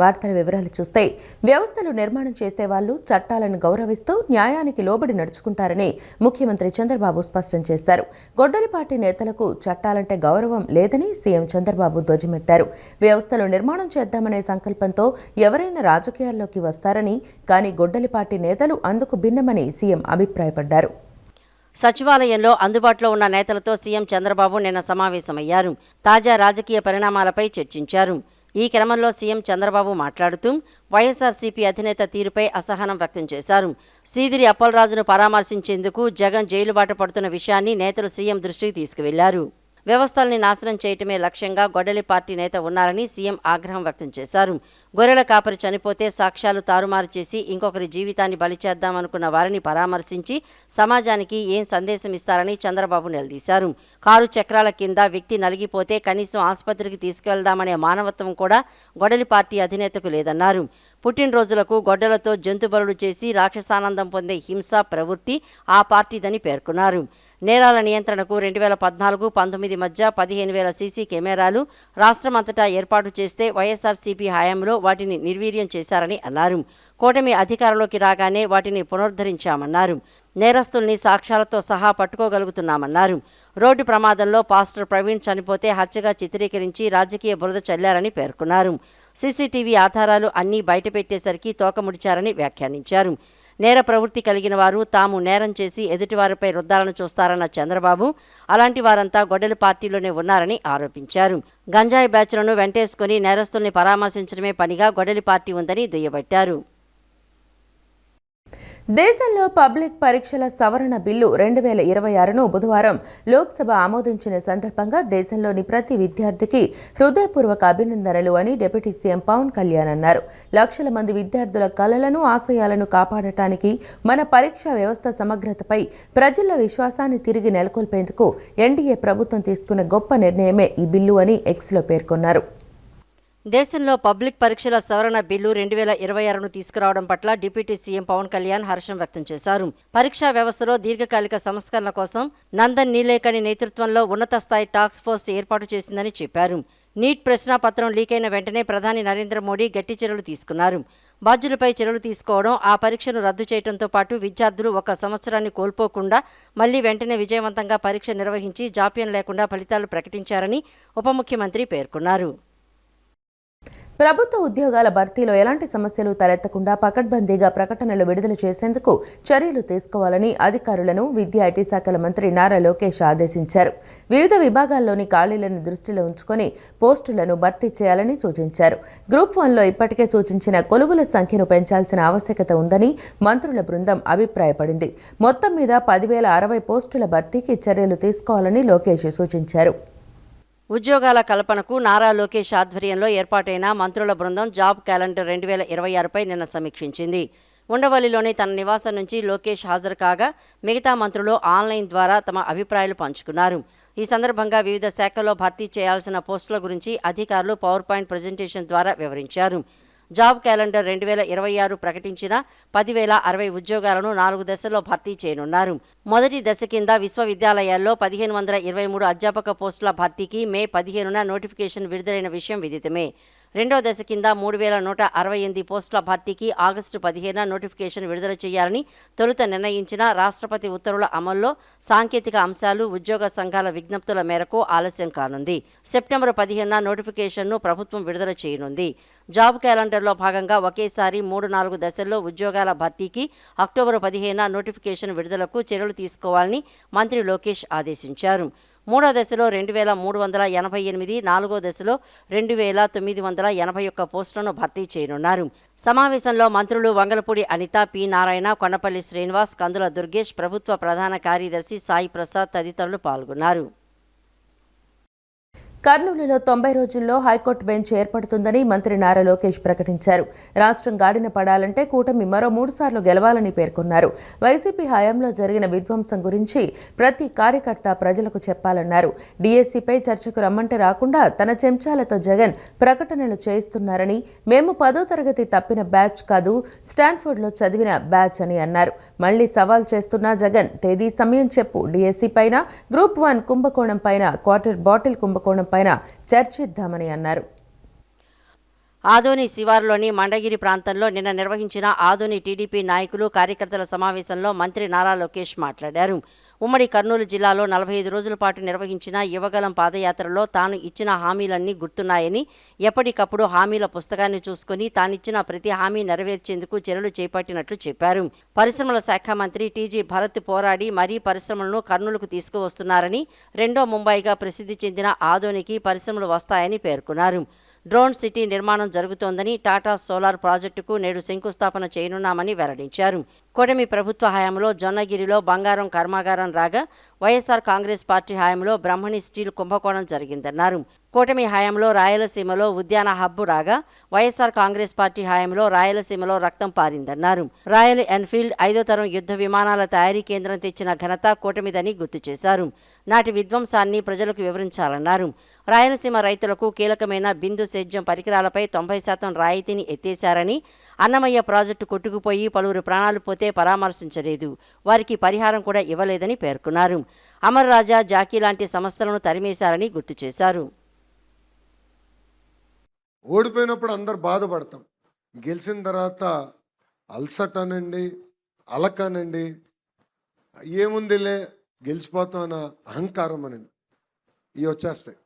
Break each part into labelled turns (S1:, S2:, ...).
S1: వార్తల వివరాలు చూస్తే వ్యవస్థలు నిర్మాణం చేసేవాళ్లు చట్టాలను గౌరవిస్తూ న్యాయానికి లోబడి నడుచుకుంటారని ముఖ్యమంత్రి చంద్రబాబు స్పష్టం చేశారు. గొడ్డలిపాటి నేతలకు చట్టాలంటే గౌరవం లేదని సీఎం చంద్రబాబు ధ్వజమెత్తారు. వ్యవస్థలు నిర్మాణం చేద్దామనే సంకల్పంతో ఎవరైనా రాజకీయాల్లోకి వస్తారని, కానీ గొడ్డలిపాటి నేతలు అందుకు భిన్నమని సీఎం అభిప్రాయపడ్డారు.
S2: సచివాలయంలో అందుబాటులో ఉన్న నేతలతో సీఎం చంద్రబాబు నిన్న సమావేశమయ్యారు. తాజా రాజకీయ పరిణామాలపై చర్చించారు. ఈ క్రమంలో సీఎం చంద్రబాబు మాట్లాడుతూ వైఎస్ఆర్సీపీ అధినేత తీరుపై అసహనం వ్యక్తం చేశారు. సీదిరి అప్పలరాజును పరామర్శించేందుకు జగన్ జైలు బాట పడుతున్న విషయాన్ని నేతలు సీఎం దృష్టికి తీసుకువెళ్లారు. వ్యవస్థల్ని నాశనం చేయటమే లక్ష్యంగా గొడ్డలి పార్టీ నేత ఉన్నారని సీఎం ఆగ్రహం వ్యక్తం చేశారు. గొర్రెల కాపరి చనిపోతే సాక్ష్యాలు తారుమారు చేసి ఇంకొకరి జీవితాన్ని బలి చేద్దామనుకున్న వారిని పరామర్శించి సమాజానికి ఏం సందేశం ఇస్తారని చంద్రబాబు నిలదీశారు. కారు చక్రాల కింద వ్యక్తి నలిగిపోతే కనీసం ఆసుపత్రికి తీసుకెళ్దామనే మానవత్వం కూడా గొడ్డలి పార్టీ అధినేతకు లేదన్నారు. పుట్టినరోజులకు గొడ్డలతో జంతుబలులు చేసి రాక్షసానందం పొందే హింసా ప్రవృత్తి ఆ పార్టీదని పేర్కొన్నారు. నేరాల నియంత్రణకు 2014-19 మధ్య 15,000 సీసీ కెమెరాలు రాష్ట్రమంతటా ఏర్పాటు చేస్తే వైఎస్ఆర్సీపీ హయాంలో వాటిని నిర్వీర్యం చేశారని అన్నారు. కూటమి అధికారంలోకి రాగానే వాటిని పునరుద్ధరించామన్నారు. నేరస్తుల్ని సాక్ష్యాలతో సహా పట్టుకోగలుగుతున్నామన్నారు. రోడ్డు ప్రమాదంలో పాస్టర్ ప్రవీణ్ చనిపోతే హత్యగా చిత్రీకరించి రాజకీయ బురద చల్లారని పేర్కొన్నారు. సీసీటీవీ ఆధారాలు అన్నీ బయటపెట్టేసరికి తోకముడిచారని వ్యాఖ్యానించారు. నేర ప్రవృత్తి కలిగిన వారు తాము నేరం చేసి ఎదుటివారిపై రుద్దాలను చూస్తారన్న చంద్రబాబు అలాంటి వారంతా గొడ్డలి పార్టీలోనే ఉన్నారని ఆరోపించారు. గంజాయి బ్యాచ్లను వెంటేసుకుని నేరస్తుల్ని పరామర్శించడమే పనిగా గొడ్డలి పార్టీ ఉందని దుయ్యబట్టారు.
S1: దేశంలో పబ్లిక్ పరీక్షల సవరణ బిల్లు 2026ను బుధవారం లోక్సభ ఆమోదించిన సందర్భంగా దేశంలోని ప్రతి విద్యార్థికి హృదయపూర్వక అభినందనలు అని డిప్యూటీ సీఎం పవన్ కళ్యాణ్ అన్నారు. లక్షల మంది విద్యార్థుల కలలను, ఆశయాలను కాపాడటానికి మన పరీక్షా వ్యవస్థ సమగ్రతపై ప్రజల్లో విశ్వాసాన్ని తిరిగి నెలకొల్పేందుకు ఎన్డీఏ ప్రభుత్వం తీసుకున్న గొప్ప నిర్ణయమే ఈ బిల్లు అని ఎక్స్లో పేర్కొన్నారు.
S2: దేశంలో పబ్లిక్ పరీక్షల సవరణ బిల్లు 2026ను తీసుకురావడం పట్ల డిప్యూటీ సీఎం పవన్ కళ్యాణ్ హర్షం వ్యక్తం చేశారు. పరీక్షా వ్యవస్థలో దీర్ఘకాలిక సంస్కరణ కోసం నందన్ నీలేకని నేతృత్వంలో ఉన్నత స్థాయి టాస్క్ ఫోర్స్ ఏర్పాటు చేసిందని చెప్పారు. నీట్ ప్రశ్నాపత్రం లీకైన వెంటనే ప్రధాని నరేంద్ర మోడీ గట్టి చర్యలు తీసుకున్నారు. బాధ్యులపై చర్యలు తీసుకోవడం, ఆ పరీక్షను రద్దు చేయడంతో పాటు విద్యార్థులు 1 సంవత్సరాన్ని కోల్పోకుండా మళ్లీ వెంటనే విజయవంతంగా పరీక్ష నిర్వహించి జాప్యం లేకుండా ఫలితాలు ప్రకటించారని ఉప ముఖ్యమంత్రి పేర్కొన్నారు.
S1: ప్రభుత్వ ఉద్యోగాల భర్తీలో ఎలాంటి సమస్యలు తలెత్తకుండా పకడ్బందీగా ప్రకటనలు విడుదల చేసేందుకు చర్యలు తీసుకోవాలని అధికారులను విద్యా ఐటీ శాఖల మంత్రి నారా లోకేష్ ఆదేశించారు. వివిధ విభాగాల్లోని ఖాళీలను దృష్టిలో ఉంచుకొని పోస్టులను భర్తీ చేయాలని సూచించారు. గ్రూప్ 1లో ఇప్పటికే సూచించిన కొలువుల సంఖ్యను పెంచాల్సిన ఆవశ్యకత ఉందని మంత్రుల బృందం అభిప్రాయపడింది. మొత్తం మీద 10,060 పోస్టుల భర్తీకి చర్యలు తీసుకోవాలని లోకేష్ సూచించారు.
S2: ఉద్యోగాల కల్పనకు నారా లోకేష్ ఆధ్వర్యంలో ఏర్పాటైన మంత్రుల బృందం జాబ్ క్యాలెండర్ 2026పై నిన్న సమీక్షించింది. ఉండవల్లిలోని తన నివాసం నుంచి లోకేష్ హాజరు కాగా మిగతా మంత్రులు ఆన్లైన్ ద్వారా తమ అభిప్రాయాలు పంచుకున్నారు. ఈ సందర్భంగా వివిధ శాఖల్లో భర్తీ చేయాల్సిన పోస్టుల గురించి అధికారులు పవర్ పాయింట్ ప్రజెంటేషన్ ద్వారా వివరించారు. జాబ్ క్యాలెండర్ 2026 ప్రకటించిన 10,060 ఉద్యోగాలను 4 దశల్లో భర్తీ చేయనున్నారు. మొదటి దశ కింద విశ్వవిద్యాలయాల్లో 1,523 అధ్యాపక పోస్టుల భర్తీకి మే 15న నోటిఫికేషన్ విడుదలైన విషయం విదితమే. రెండో దశ కింద 3,168 పోస్టుల భర్తీకి ఆగస్టు 15న నోటిఫికేషన్ విడుదల చేయాలని తొలుత నిర్ణయించిన రాష్ట్రపతి ఉత్తర్వుల అమల్లో సాంకేతిక అంశాలు, ఉద్యోగ సంఘాల విజ్ఞప్తుల మేరకు ఆలస్యం కానుంది. సెప్టెంబర్ 15న నోటిఫికేషన్ను ప్రభుత్వం విడుదల చేయనుంది. జాబ్ క్యాలెండర్లో భాగంగా ఒకేసారి 3-4 దశల్లో ఉద్యోగాల భర్తీకి అక్టోబర్ 15న నోటిఫికేషన్ విడుదలకు చర్యలు తీసుకోవాలని మంత్రి లోకేష్ ఆదేశించారు. మూడో దశలో 2,388, నాలుగో దశలో 2,981 పోస్టులను భర్తీ చేయనున్నారు. సమావేశంలో మంత్రులు వంగలపూడి అనిత, పి నారాయణ, కొండపల్లి శ్రీనివాస్, కందుల దుర్గేష్, ప్రభుత్వ ప్రధాన కార్యదర్శి సాయి ప్రసాద్ తదితరులు పాల్గొన్నారు.
S1: కర్నూలులో 90 రోజుల్లో హైకోర్టు బెంచ్ ఏర్పడుతుందని మంత్రి నారా లోకేష్ ప్రకటించారు. రాష్ట్రం గాడిన పడాలంటే కూటమి మరో 3 సార్లు గెలవాలని పేర్కొన్నారు. వైసీపీ హయాంలో జరిగిన విధ్వంసం గురించి ప్రతి కార్యకర్త ప్రజలకు చెప్పాలన్నారు. డీఎస్సీపై చర్చకు రమ్మంటే రాకుండా తన చెంచాలతో జగన్ ప్రకటనలు చేయిస్తున్నారని, మేము 10వ తరగతి తప్పిన బ్యాచ్ కాదు, స్టాన్ఫోర్డ్లో చదివిన బ్యాచ్ అని అన్నారు. మళ్లీ సవాల్ చేస్తున్న జగన్, తేదీ సమయం చెప్పు, డీఎస్సీ పైన, గ్రూప్ 1 కుంభకోణం పైన, క్వార్టర్ బాటిల్ కుంభకోణం పైన చర్చిద్దామని అన్నారు.
S2: ఆదోని శివారులోని మండగిరి ప్రాంతంలో నిన్న నిర్వహించిన ఆదోని టీడీపీ నాయకులు కార్యకర్తల సమావేశంలో మంత్రి నారా లోకేష్ మాట్లాడారు. ఉమ్మడి కర్నూలు జిల్లాలో 45 రోజుల పాటు నిర్వహించిన యువగలం పాదయాత్రలో తాను ఇచ్చిన హామీలన్నీ గుర్తున్నాయని, ఎప్పటికప్పుడు హామీల పుస్తకాన్ని చూసుకుని తానిచ్చిన ప్రతి హామీ నెరవేర్చేందుకు చర్యలు చేపట్టినట్లు చెప్పారు. పరిశ్రమల శాఖ మంత్రి టీజీ భరత్ పోరాడి మరీ పరిశ్రమలను కర్నూలుకు తీసుకువస్తున్నారని, రెండో ముంబైగా ప్రసిద్ధి చెందిన ఆదోనికి పరిశ్రమలు వస్తాయని పేర్కొన్నారు. డ్రోన్ సిటీ నిర్మాణం జరుగుతోందని, టాటా సోలార్ ప్రాజెక్టుకు నేడు శంకుస్థాపన చేయనున్నామని వెల్లడించారు. కూటమి ప్రభుత్వ హయాంలో జొన్నగిరిలో బంగారం కర్మాగారం రాగా, వైఎస్ఆర్ కాంగ్రెస్ పార్టీ హయాంలో బ్రహ్మణి స్టీల్ కుంభకోణం జరిగిందన్నారు. కూటమి హయాంలో రాయలసీమలో ఉద్యాన హబ్బు రాగా, వైఎస్ఆర్ కాంగ్రెస్ పార్టీ హయాంలో రాయలసీమలో రక్తం పారిందన్నారు. రాయల్ ఎన్ఫీల్డ్ 5వ తరం యుద్ధ విమానాల తయారీ కేంద్రం తెచ్చిన ఘనత కూటమిదని గుర్తు చేశారు. నాటి విధ్వంసాన్ని ప్రజలకు వివరించాలన్నారు. రాయలసీమ రైతులకు కీలకమైన బిందు సేద్యం పరికరాలపై 90% రాయితీని ఎత్తేశారని, అన్నమయ్య ప్రాజెక్టు కొట్టుకుపోయి పలువురు ప్రాణాలు పోతే పరామర్శించలేదు, వారికి పరిహారం కూడా ఇవ్వలేదని పేర్కొన్నారు. అమర్ రాజా, జాకీ లాంటి సంస్థలను తరిమేశారని గుర్తు చేశారు.
S3: ఓడిపోయినప్పుడు అందరు బాధపడతాం, గెలిచిన తర్వాత అల్సట్ అనండి, అలకనండి, ఏముందిలే గెలిచిపోతామన్న అహంకారం అనండి, ఇవి వచ్చేస్తాయి.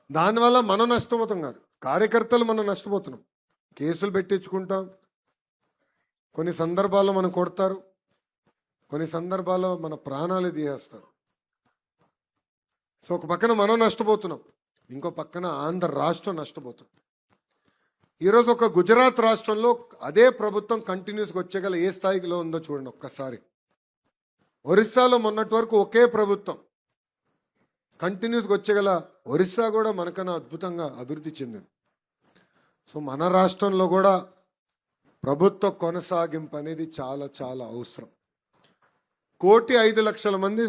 S3: దానివల్ల మనం నష్టపోతాం కాదు, కార్యకర్తలు మనం నష్టపోతున్నాం. కేసులు పెట్టించుకుంటాం, కొన్ని సందర్భాల్లో మనం కొడతారు, కొన్ని సందర్భాల్లో మన ప్రాణాలు తీసేస్తారు. సో ఒక పక్కన మనం నష్టపోతున్నాం, ఇంకో పక్కన ఆంధ్ర రాష్ట్రం నష్టపోతుంది. ఈరోజు ఒక గుజరాత్ రాష్ట్రంలో అదే ప్రభుత్వం కంటిన్యూస్గా వచ్చేగల ఏ స్థాయిలో ఉందో చూడండి ఒక్కసారి. ఒరిస్సాలో మొన్నటి వరకు ఒకే ప్రభుత్వం కంటిన్యూస్గా వచ్చేగల ఒరిస్సా కూడా మనకన్నా అద్భుతంగా అభివృద్ధి చెందింది. సో మన రాష్ట్రంలో కూడా ప్రభుత్వ కొనసాగింపు అనేది చాలా చాలా అవసరం. 1,05,00,000 మంది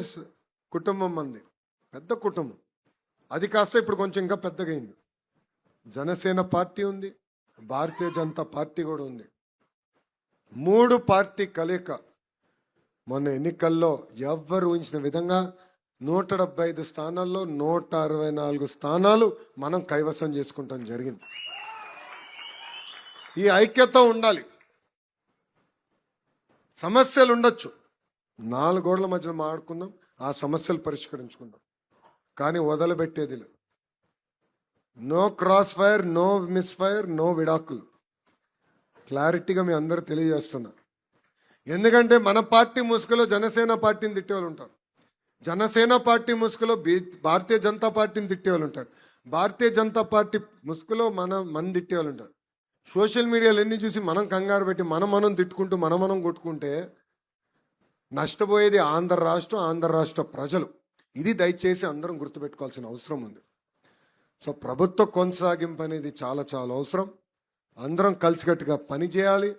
S3: కుటుంబం మంది, పెద్ద కుటుంబం. అది కాస్త ఇప్పుడు కొంచెం ఇంకా పెద్దగా అయింది. జనసేన పార్టీ ఉంది, భారతీయ జనతా పార్టీ కూడా ఉంది. 3 పార్టీ కలయిక మొన్న ఎన్నికల్లో ఎవ్వరు ఊహించిన విధంగా 175 స్థానాల్లో 164 స్థానాలు మనం కైవసం చేసుకుంటాం జరిగింది. ఈ ఐక్యత ఉండాలి. సమస్యలు ఉండొచ్చు, 4 గోడల మధ్యలో మాట్లాడుకుందాం, ఆ సమస్యలు పరిష్కరించుకుందాం, కానీ వదలబెట్టేది లేదు. No crossfire, no misfire, no విడాకులు. క్లారిటీగా మీ అందరూ తెలియజేస్తున్నా. ఎందుకంటే మన పార్టీ ముసుగులో జనసేన పార్టీని తిట్టేవాళ్ళు ఉంటారు, జనసేన పార్టీ ముసుగులో భారతీయ జనతా పార్టీని తిట్టేవాళ్ళు ఉంటారు, భారతీయ జనతా పార్టీ ముసుగులో మన తిట్టేవాళ్ళు ఉంటారు. సోషల్ మీడియాలో ఎన్ని చూసి మనం కంగారు పెట్టి మనం తిట్టుకుంటూ మనం కొట్టుకుంటే నష్టపోయేది ఆంధ్ర రాష్ట్రం, ఆంధ్ర రాష్ట్ర ప్రజలు. ఇది దయచేసి అందరం గుర్తుపెట్టుకోవాల్సిన అవసరం ఉంది. సో ప్రభుత్వ కొనసాగింపు అనేది చాలా చాలా అవసరం. అందరం కలిసికట్టుగా పనిచేయాలి.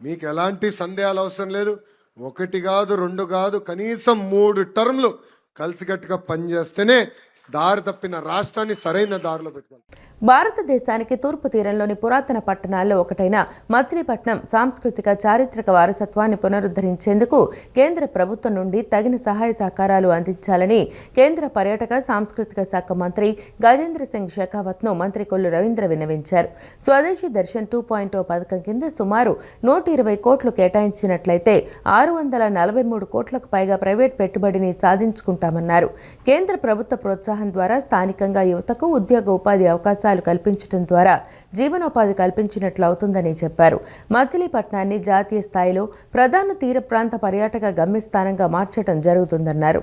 S3: మీకు ఎలాంటి సందేహాలు అవసరం లేదు. 1 కాదు, 2 కాదు, కనీసం 3 టర్మ్లు కలిసికట్టుగా పనిచేస్తేనే దారి తప్పిన రాష్ట్రాన్ని సరైన దారిలో పెట్టుకోవాలి.
S1: భారతదేశానికి తూర్పు తీరంలోని పురాతన పట్టణాల్లో ఒకటైన మచిలీపట్నం సాంస్కృతిక చారిత్రక వారసత్వాన్ని పునరుద్ధరించేందుకు కేంద్ర ప్రభుత్వం నుండి తగిన సహాయ సహకారాలు అందించాలని కేంద్ర పర్యాటక సాంస్కృతిక శాఖ మంత్రి గజేంద్ర సింగ్ షెకావత్ను మంత్రి కొల్లు రవీంద్ర విన్నవించారు. స్వదేశీ దర్శన్ 2.0 పథకం కింద సుమారు 120 కోట్లు కేటాయించినట్లయితే 643 కోట్లకు పైగా ప్రైవేట్ పెట్టుబడిని సాధించుకుంటామన్నారు. కేంద్ర ప్రభుత్వ ప్రోత్సాహం ద్వారా స్థానికంగా యువతకు ఉద్యోగ ఉపాధి అవకాశాలు కల్పించడం ద్వారా జీవనోపాధి కల్పించినట్లు అవుతుందని చెప్పారు. మచిలీపట్నాన్ని జాతీయ స్థాయిలో ప్రధాన తీర ప్రాంత పర్యాటక గమ్యస్థానంగా మార్చడం జరుగుతుందన్నారు.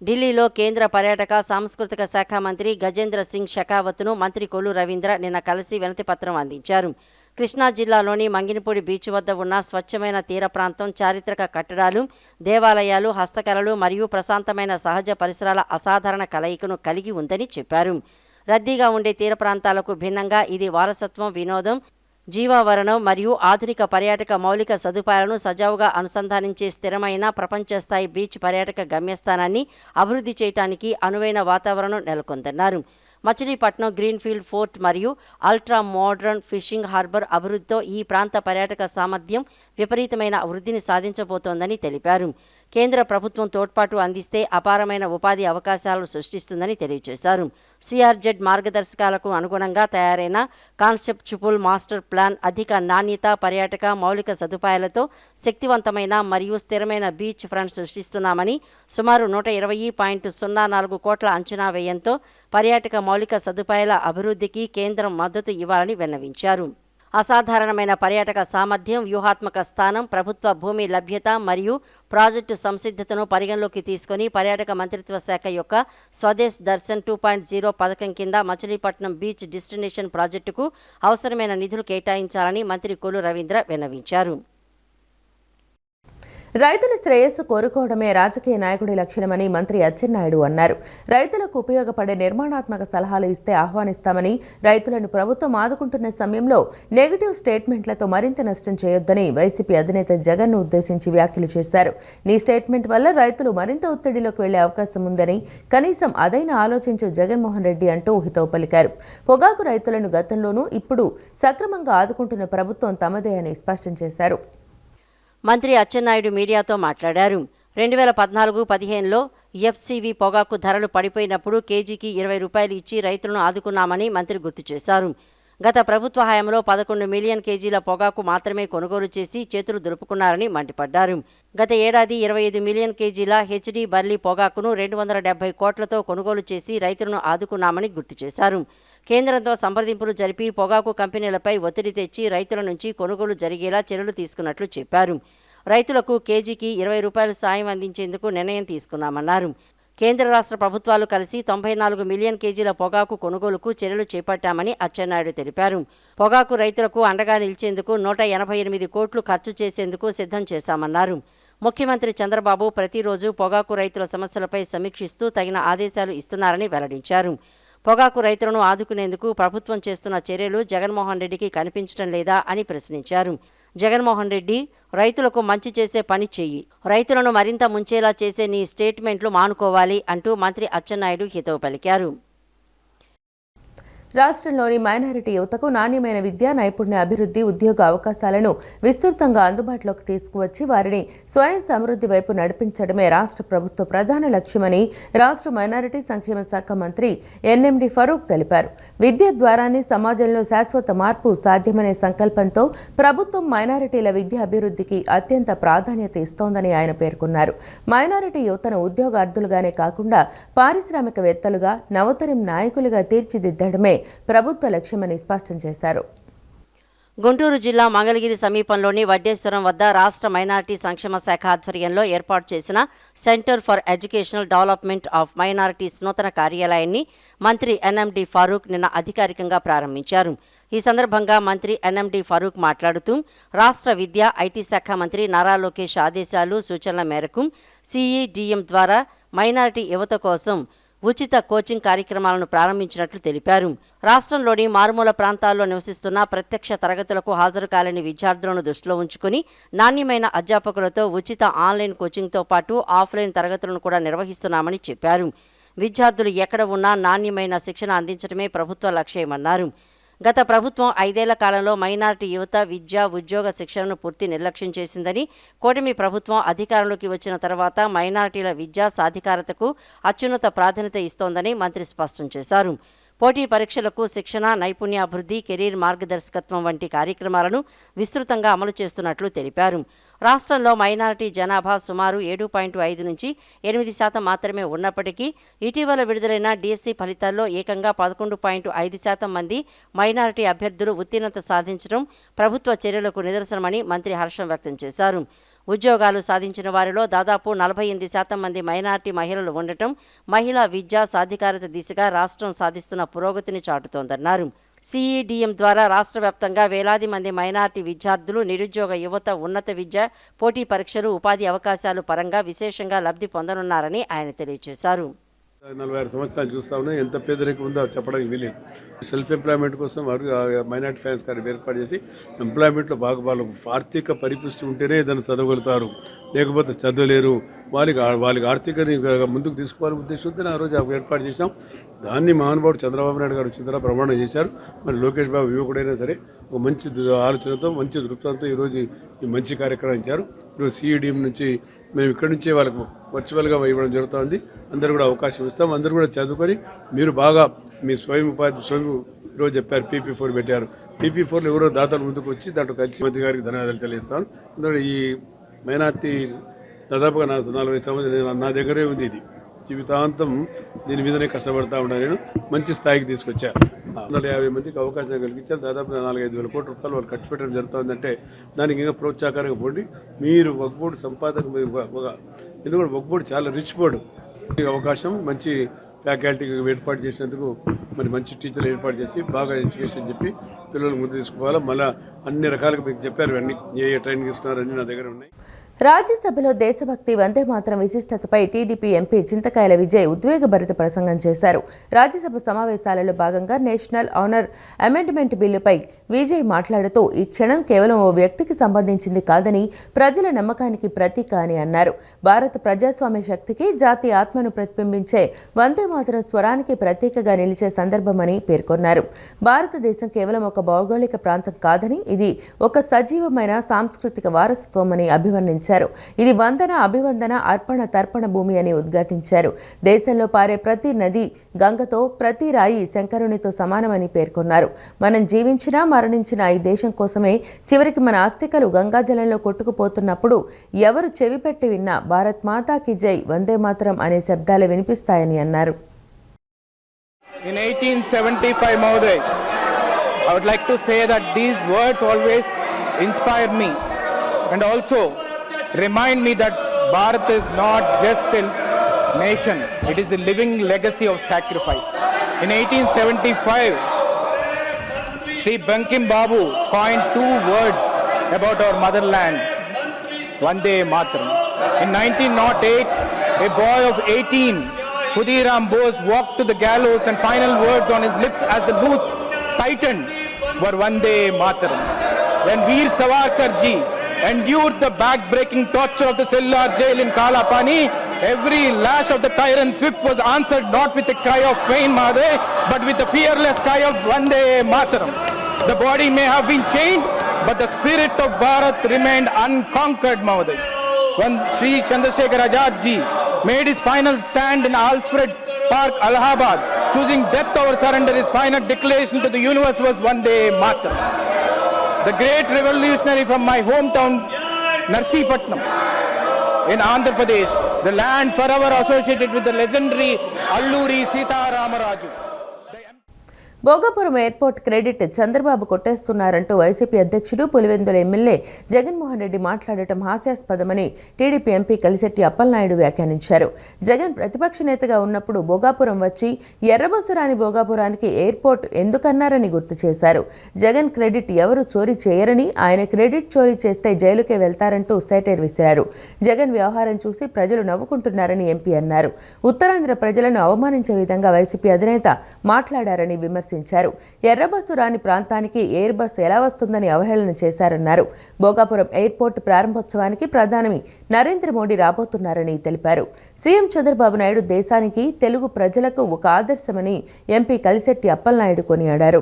S2: ఢిల్లీలో కేంద్ర పర్యాటక సాంస్కృతిక శాఖ మంత్రి గజేంద్ర సింగ్ షెకావత్ను మంత్రి కొల్లు రవీంద్ర నిన్న కలిసి వినతిపత్రం అందించారు. కృష్ణా జిల్లాలోని మంగినపూడి బీచ్ వద్ద ఉన్న స్వచ్ఛమైన తీర ప్రాంతం, చారిత్రక కట్టడాలు, దేవాలయాలు, హస్తకళలు మరియు ప్రశాంతమైన సహజ పరిసరాల అసాధారణ కలయికను కలిగి ఉందని చెప్పారు. రద్దీగా ఉండే తీర ప్రాంతాలకు భిన్నంగా ఇది వారసత్వం, వినోదం, జీవావరణం మరియు ఆధునిక పర్యాటక మౌలిక సదుపాయాలను సజావుగా అనుసంధానించే స్థిరమైన ప్రపంచ స్థాయి బీచ్ పర్యాటక గమ్యస్థానాన్ని అభివృద్ధి చేయడానికి అనువైన వాతావరణం నెలకొందన్నారు. మచిలీపట్నం గ్రీన్ఫీల్డ్ ఫోర్ట్ మరియు అల్ట్రా మోడర్న్ ఫిషింగ్ హార్బర్ అభివృద్ధితో ఈ ప్రాంత పర్యాటక సామర్థ్యం విపరీతమైన వృద్ధిని సాధించబోతోందని తెలిపారు. కేంద్ర ప్రభుత్వం తోడ్పాటు అందిస్తే అపారమైన ఉపాధి అవకాశాలు సృష్టిస్తుందని తెలియజేశారు. సిఆర్జెడ్ మార్గదర్శకాలకు అనుగుణంగా తయారైన కాన్సెప్చువల్ మాస్టర్ ప్లాన్ అధిక నాణ్యత, పర్యాటక మౌలిక సదుపాయాలతో శక్తివంతమైన మరియు స్థిరమైన బీచ్ ఫ్రంట్ సృష్టిస్తున్నామని, సుమారు 120.04 కోట్ల అంచనా వ్యయంతో పర్యాటక మౌలిక సదుపాయాల అభివృద్ధికి కేంద్రం మద్దతు ఇవ్వాలని విన్నవించారు. అసాధారణమైన పర్యాటక సామర్థ్యం, వ్యూహాత్మక స్థానం, ప్రభుత్వ భూమి లభ్యత మరియు ప్రాజెక్టు సంసిద్ధతను పరిగణలోకి తీసుకుని పర్యాటక మంత్రిత్వ శాఖ యొక్క స్వదేశ్ దర్శన్ 2.0 పథకం కింద మచిలీపట్నం బీచ్ డెస్టినేషన్ ప్రాజెక్టుకు అవసరమైన నిధులు కేటాయించాలని మంత్రి కొల్లు రవీంద్ర విన్నవించారు.
S1: రైతుల శ్రేయస్సు కోరుకోవడమే రాజకీయ నాయకుడి లక్షణమని మంత్రి అచ్చెన్నాయుడు అన్నారు. రైతులకు ఉపయోగపడే నిర్మాణాత్మక సలహాలు ఇస్తే ఆహ్వానిస్తామని, రైతులను ప్రభుత్వం ఆదుకుంటున్న సమయంలో నెగటివ్ స్టేట్మెంట్లతో మరింత నష్టం చేయొద్దని వైసీపీ అధినేత జగన్ను ఉద్దేశించి వ్యాఖ్యలు చేశారు. నీ స్టేట్మెంట్ వల్ల రైతులు మరింత ఒత్తిడిలోకి వెళ్లే అవకాశం ఉందని, కనీసం అదైనా ఆలోచించు జగన్మోహన్ రెడ్డి అంటూ హితవు పలికారు. పొగాకు రైతులను గతంలోనూ ఇప్పుడు సక్రమంగా ఆదుకుంటున్న ప్రభుత్వం తమదే అని స్పష్టం చేశారు.
S2: మంత్రి అచ్చెన్నాయుడు మీడియాతో మాట్లాడారు. 2014-15లో ఎఫ్సివి పొగాకు ధరలు పడిపోయినప్పుడు కేజీకి 20 రూపాయలు ఇచ్చి రైతులను ఆదుకున్నామని మంత్రి గుర్తు చేశారు. గత ప్రభుత్వ హయాంలో 11 మిలియన్ కేజీల పొగాకు మాత్రమే కొనుగోలు చేసి చేతులు దులుపుకున్నారని మండిపడ్డారు. గత ఏడాది 25 మిలియన్ కేజీల హెచ్డి బర్లీ పొగాకును 270 కోట్లతో కొనుగోలు చేసి రైతులను ఆదుకున్నామని గుర్తు చేశారు. కేంద్రంతో సంప్రదింపులు జరిపి పొగాకు కంపెనీలపై ఒత్తిడి తెచ్చి రైతుల నుంచి కొనుగోలు జరిగేలా చర్యలు తీసుకున్నట్లు చెప్పారు. రైతులకు కేజీకి 20 రూపాయలు సాయం అందించేందుకు నిర్ణయం తీసుకున్నామన్నారు. కేంద్ర రాష్ట్ర ప్రభుత్వాలు కలిసి 94 మిలియన్ కేజీల పొగాకు కొనుగోలుకు చర్యలు చేపట్టామని అచ్చెన్నాయుడు తెలిపారు. పొగాకు రైతులకు అండగా నిలిచేందుకు 188 కోట్లు ఖర్చు చేసేందుకు సిద్ధం చేశామన్నారు. ముఖ్యమంత్రి చంద్రబాబు ప్రతిరోజు పొగాకు రైతుల సమస్యలపై సమీక్షిస్తూ తగిన ఆదేశాలు ఇస్తున్నారని వెల్లడించారు. పొగాకు రైతులను ఆదుకునేందుకు ప్రభుత్వం చేస్తున్న చర్యలు జగన్మోహన్ రెడ్డికి కనిపించడం లేదా అని ప్రశ్నించారు. జగన్మోహన్ రెడ్డి, రైతులకు మంచి చేసే పని చెయ్యి, రైతులను మరింత ముంచేలా చేసే నీ స్టేట్మెంట్లు మానుకోవాలి అంటూ మంత్రి అచ్చెన్నాయుడు హితవు పలికారు.
S1: రాష్ట్రంలోని మైనారిటీ యువతకు నాణ్యమైన విద్య, నైపుణ్య అభివృద్ధి, ఉద్యోగ అవకాశాలను విస్తృతంగా అందుబాటులోకి తీసుకువచ్చి వారిని స్వయం సమృద్ధి వైపు నడిపించడమే రాష్ట్ర ప్రభుత్వ ప్రధాన లక్ష్యమని రాష్ట్ర మైనారిటీ సంక్షేమ శాఖ మంత్రి ఎన్ఎండి ఫరూక్ తెలిపారు. విద్య ద్వారానే సమాజంలో శాశ్వత మార్పు సాధ్యమనే సంకల్పంతో ప్రభుత్వం మైనారిటీల విద్య అభివృద్ధికి అత్యంత ప్రాధాన్యత ఇస్తోందని ఆయన పేర్కొన్నారు. మైనారిటీ యువతను ఉద్యోగార్థులుగానే కాకుండా పారిశ్రామికవేత్తలుగా, నవతరం నాయకులుగా తీర్చిదిద్దడమే ప్రభుత్వ లక్ష్యమని స్పష్టం చేశారు.
S2: గుంటూరు జిల్లా మంగళగిరి సమీపంలోని వడ్డేశ్వరం వద్ద రాష్ట్ర మైనారిటీ సంక్షేమ శాఖ ఆధ్వర్యంలో ఏర్పాటు చేసిన centre for educational development of minorities నూతన కార్యాలయాన్ని మంత్రి ఎన్ఎండి ఫరూక్ నిన్న అధికారికంగా ప్రారంభించారు. ఈ సందర్భంగా మంత్రి ఎన్ఎండి ఫరూక్ మాట్లాడుతూ రాష్ట్ర విద్యా, ఐటీ శాఖ మంత్రి నారా లోకేష్ ఆదేశాలు, సూచనల మేరకు సిఈడిఎం ద్వారా మైనారిటీ యువత కోసం ఉచిత కోచింగ్ కార్యక్రమాలను ప్రారంభించినట్లు తెలిపారు. రాష్ట్రంలోని మారుమూల ప్రాంతాల్లో నివసిస్తున్న ప్రత్యక్ష తరగతులకు హాజరు కాలేని విద్యార్థులను దృష్టిలో ఉంచుకుని నాణ్యమైన అధ్యాపకులతో ఉచిత ఆన్లైన్ కోచింగ్తో పాటు ఆఫ్లైన్ తరగతులను కూడా నిర్వహిస్తున్నామని చెప్పారు. విద్యార్థులు ఎక్కడ ఉన్నా నాణ్యమైన శిక్షణ అందించడమే ప్రభుత్వ లక్ష్యమన్నారు. గత ప్రభుత్వం 5 ఏళ్ల కాలంలో మైనారిటీ యువత విద్య, ఉద్యోగ శిక్షణను పూర్తి నిర్లక్ష్యం చేసిందని, కూటమి ప్రభుత్వం అధికారంలోకి వచ్చిన తర్వాత మైనారిటీల విద్యా సాధికారతకు అత్యున్నత ప్రాధాన్యత ఇస్తోందని మంత్రి స్పష్టం చేశారు. పోటీ పరీక్షలకు శిక్షణ, నైపుణ్యాభివృద్ధి, కెరీర్ మార్గదర్శకత్వం వంటి కార్యక్రమాలను విస్తృతంగా అమలు చేస్తున్నట్లు తెలిపారు. రాష్ట్రంలో మైనారిటీ జనాభా సుమారు 7.5 నుంచి 8% మాత్రమే ఉన్నప్పటికీ ఇటీవల విడుదలైన డిఎస్సి ఫలితాల్లో ఏకంగా 11.5% మంది మైనారిటీ అభ్యర్థులు ఉత్తీర్ణత సాధించడం ప్రభుత్వ చర్యలకు నిదర్శనమని మంత్రి హర్షం వ్యక్తం చేశారు. ఉద్యోగాలు సాధించిన వారిలో దాదాపు 48% మంది మైనారిటీ మహిళలు ఉండటం మహిళా విద్యా సాధికారత దిశగా రాష్ట్రం సాధిస్తున్న పురోగతిని చాటుతోందన్నారు. సిఈడిఎం ద్వారా రాష్ట్ర వ్యాప్తంగా వేలాది మంది మైనారిటీ విద్యార్థులు, నిరుద్యోగ యువత ఉన్నత విద్య, పోటీ పరీక్షలు, ఉపాధి అవకాశాలు పరంగా విశేషంగా లబ్ధి పొందనున్నారని ఆయన తెలియజేశారు.
S4: 46 సంవత్సరాలు చూస్తా ఉన్నాయి. ఎంత పేదరికం ఉందో చెప్పడానికి వీలేదు. సెల్ఫ్ ఎంప్లాయ్మెంట్ కోసం వారు మైనార్టీ ఫైనాన్స్ కార్డు ఏర్పాటు చేసి ఎంప్లాయ్మెంట్లో బాగా వాళ్ళకు ఆర్థిక పరిపుష్టి ఉంటేనే దాన్ని చదవగలుగుతారు, లేకపోతే చదవలేరు. వాళ్ళకి ఆర్థికంగా ముందుకు తీసుకోవాలని ఉద్దేశంతో ఆ రోజు ఏర్పాటు చేశాం. దాన్ని మహానుభావుడు చంద్రబాబు నాయుడు గారు వచ్చిన తర్వాత ప్రమాణం చేశారు. మరి లోకేష్ బాబు యువకుడైనా సరే ఒక మంచి ఆలోచనతో, మంచి దృక్పథంతో ఈరోజు ఈ మంచి కార్యక్రమం ఇచ్చారు. ఈరోజు సిఈడిఎం నుంచి మేము ఇక్కడి నుంచే వాళ్ళకు వర్చువల్గా ఇవ్వడం జరుగుతుంది. అందరూ కూడా అవకాశం ఇస్తాం. అందరూ కూడా చదువుకొని మీరు బాగా మీ స్వయం ఈరోజు చెప్పారు PP4 పెట్టారు. PP4లో ఎవరో దాతలు ముందుకు వచ్చి దాంట్లో కలిసి మంత్రి గారికి ధన్యవాదాలు తెలియజేస్తాను. అందులో ఈ మైనార్టీ దాదాపుగా 40 సంవత్సరాలు నా దగ్గరే ఉంది. ఇది జీవితాంతం దీని మీదనే కష్టపడతా ఉన్నా. నేను మంచి స్థాయికి తీసుకొచ్చా. 150 మందికి అవకాశం కలిగించారు. దాదాపు 4-5 వేల కోట్ల రూపాయలు వాళ్ళు ఖర్చు పెట్టడం జరుగుతుందంటే దానికి ఇంకా ప్రోత్సాహకరంగా పోండి. మీరు వక్ఫ్ బోర్డు సంపాదక, ఎందుకంటే వక్ఫ్ బోర్డు చాలా రిచ్ బోర్డు. అవకాశం మంచి ఫ్యాకల్టీ ఏర్పాటు చేసినందుకు మరి మంచి టీచర్లు ఏర్పాటు చేసి బాగా ఎడ్యుకేషన్ చెప్పి పిల్లలకు ముందు తీసుకోవాలా. మళ్ళీ అన్ని రకాలుగా మీకు చెప్పారు, అన్ని ఏ ట్రైనింగ్ ఇస్తున్నారు అన్ని నా దగ్గర ఉన్నాయి.
S1: రాజ్యసభలో దేశభక్తి వందే మాతరం విశిష్టతపై టీడీపీ ఎంపీ చింతకాయల విజయ్ ఉద్వేగభరిత ప్రసంగం చేశారు. రాజ్యసభ సమావేశాలలో భాగంగా నేషనల్ ఆనర్ అమెండ్మెంట్ బిల్లుపై విజయ్ మాట్లాడుతూ ఈ క్షణం కేవలం ఓ వ్యక్తికి సంబంధించింది కాదని ప్రజల నమ్మకానికి ప్రతీక అని అన్నారు. భారత ప్రజాస్వామ్య శక్తికి జాతీయ ఆత్మను ప్రతిబింబించే వందే మాతరం స్వరానికి ప్రతీకగా నిలిచే సందర్భమని పేర్కొన్నారు. భారతదేశం కేవలం ఒక భౌగోళిక ప్రాంతం కాదని ఇది ఒక సజీవమైన సాంస్కృతిక వారసత్వమని అభివర్ణించారు. ఇది వందన, అభివందన, అర్పణ, తర్పణ భూమి అని ఉద్ఘాటించారు. దేశంలో పారే ప్రతి నది గంగతో, ప్రతి రాయి శంకరునితో సమానమని పేర్కొన్నారు. మనం జీవించినా మరణించినా ఈ దేశం కోసమే. చివరికి మన అస్థికలు గంగాజలంలో కొట్టుకుపోతున్నప్పుడు ఎవరు చెవిపెట్టి విన్నా భారత్ మాతా కి జై, వందే మాతరం అనే శబ్దాలు వినిపిస్తాయని అన్నారు.
S5: In 1875, Mahoday, I would like to say that these words always inspire me and also remind me that Bharat is not just a nation, it is a living legacy of sacrifice. In 1875, Sri Bankim Babu coined 2 words about our motherland, Vande Mataram. In 1908, a boy of 18, Khudiram Bose, walked to the gallows and final words on his lips as the noose tightened were Vande Mataram. When Veer Savarkar ji endured the back-breaking torture of the cellular jail in Kalapani, every lash of the tyrant's whip was answered not with a cry of pain, Mahadev, but with the fearless cry of Vande Mataram. The body may have been chained, but the spirit of Bharat remained unconquered, Mahadev. When Sri Chandrasekhar Azad ji made his final stand in Alfred Park, Allahabad, choosing death over surrender, his final declaration to the universe was Vande Mataram. The great revolutionary from my hometown, Narsipatnam, in Andhra Pradesh, the land forever associated with the legendary Alluri Sita Ramaraju.
S1: Bhogapuram airport credit Chandrababu కొట్టేస్తున్నారంటూ YCP అధ్యక్షుడు Pulivendula MLA Jaganmohan Reddy మాట్లాడటం హాస్యాస్పదమని TDP MP Kalisetti Appalanaidu వ్యాఖ్యానించారు. జగన్ ప్రతిపక్ష నేతగా ఉన్నప్పుడు భోగాపురం వచ్చి ఎర్రబస్సు రాని భోగాపురానికి ఎయిర్పోర్ట్ ఎందుకన్నారని గుర్తు చేశారు. జగన్ క్రెడిట్ ఎవరు చోరీ చేయరని, ఆయన క్రెడిట్ చోరీ చేస్తే జైలుకే వెళ్తారంటూ సెటైర్ విసిరారు. జగన్ వ్యవహారం చూసి ప్రజలు నవ్వుకుంటున్నారని ఎంపీ అన్నారు. ఉత్తరాంధ్ర ప్రజలను అవమానించే విధంగా వైసీపీ అధినేత మాట్లాడారని విమర్శించారు. ఎర్రబస్సు రాని ప్రాంతానికి ఎయిర్ బస్సు ఎలా వస్తుందని అవహేళన చేశారన్నారు. భోగాపురం ఎయిర్పోర్ట్ ప్రారంభోత్సవానికి ప్రధాని నరేంద్ర మోడీ రాబోతున్నారని తెలిపారు. సీఎం చంద్రబాబు నాయుడు దేశానికి, తెలుగు ప్రజలకు ఒక ఆదర్శమని ఎంపీ కలిశెట్టి అప్పలనాయుడు కొనియాడారు.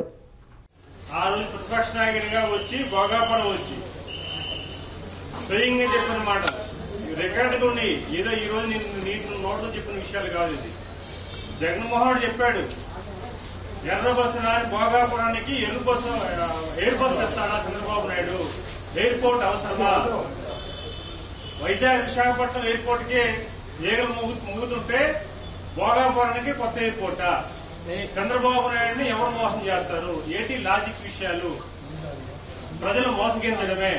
S6: జగన్మోహన్ చెప్పాడు, ఎర్ర బస్సు రాని భోగాపురానికి ఎర్ర బస్సు ఎయిర్ బస్సు తెస్తాడా చంద్రబాబు నాయుడు? ఎయిర్పోర్ట్ అవసరమా? వైజాగ్ విశాఖపట్నం ఎయిర్పోర్ట్ కి ఏగలు ముగుతుంటే భోగాపురానికి కొత్త ఎయిర్పోర్టా? చంద్రబాబు నాయుడిని ఎవరు మోసం చేస్తారు? ఏంటి లాజిక్ విషయాలు? ప్రజలు మోసగించడమే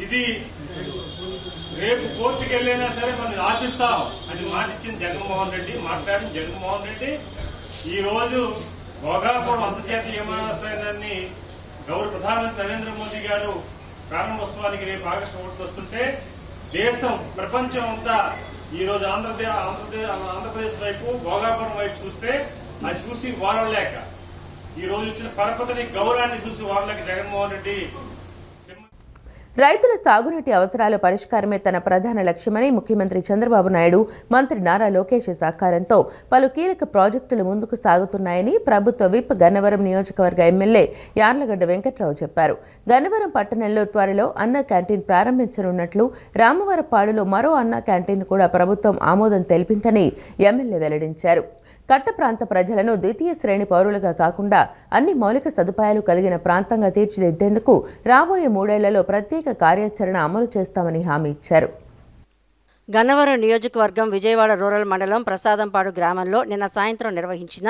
S6: ఇది. రేపు కోర్టుకి వెళ్ళైనా సరే మనం ఆశిస్తాం అని మాట ఇచ్చింది జగన్మోహన్ రెడ్డి. మాట్లాడిన జగన్మోహన్ రెడ్డి ఈ రోజు భోగాపురం అంతర్జాతీయ విమానాశ్రయాన్ని గౌరవ ప్రధానమంత్రి నరేంద్ర మోదీ గారు ప్రారంభోత్సవానికి రేపు ఆగస్టు 1 వస్తుంటే దేశం, ప్రపంచం అంతా ఈ రోజు ఆంధ్రప్రదేశ్ వైపు, భోగాపురం వైపు చూస్తే అది చూసి వారలేక, ఈ రోజు ఇచ్చిన పరపతిని, గౌరవాన్ని చూసి వారలేక జగన్మోహన్ రెడ్డి
S1: రైతుల సాగునీటి అవసరాల పరిష్కారమే తన ప్రధాన లక్ష్యమని ముఖ్యమంత్రి చంద్రబాబు నాయుడు, మంత్రి నారా లోకేష్ సహకారంతో పలు కీలక ప్రాజెక్టులు ముందుకు సాగుతున్నాయని ప్రభుత్వ విప్ గన్నవరం నియోజకవర్గ ఎమ్మెల్యే యార్లగడ్డ వెంకట్రావు చెప్పారు. గన్నవరం పట్టణంలో త్వరలో అన్న క్యాంటీన్ ప్రారంభించనున్నట్లు, రామవరపాడులో మరో అన్న క్యాంటీన్ కూడా ప్రభుత్వం ఆమోదం తెలిపిందని ఎమ్మెల్యే వెల్లడించారు. కట్ట ప్రాంత ప్రజలను ద్వితీయ శ్రేణి పౌరులుగా కాకుండా అన్ని మౌలిక సదుపాయాలు కలిగిన ప్రాంతంగా తీర్చిదిద్దేందుకు రాబోయే 3 ఏళ్లలో ప్రత్యేక కార్యాచరణ అమలు చేస్తామని హామీ ఇచ్చారు.
S2: గన్నవరం నియోజకవర్గం విజయవాడ రూరల్ మండలం ప్రసాదంపాడు గ్రామంలో నిన్న సాయంత్రం నిర్వహించిన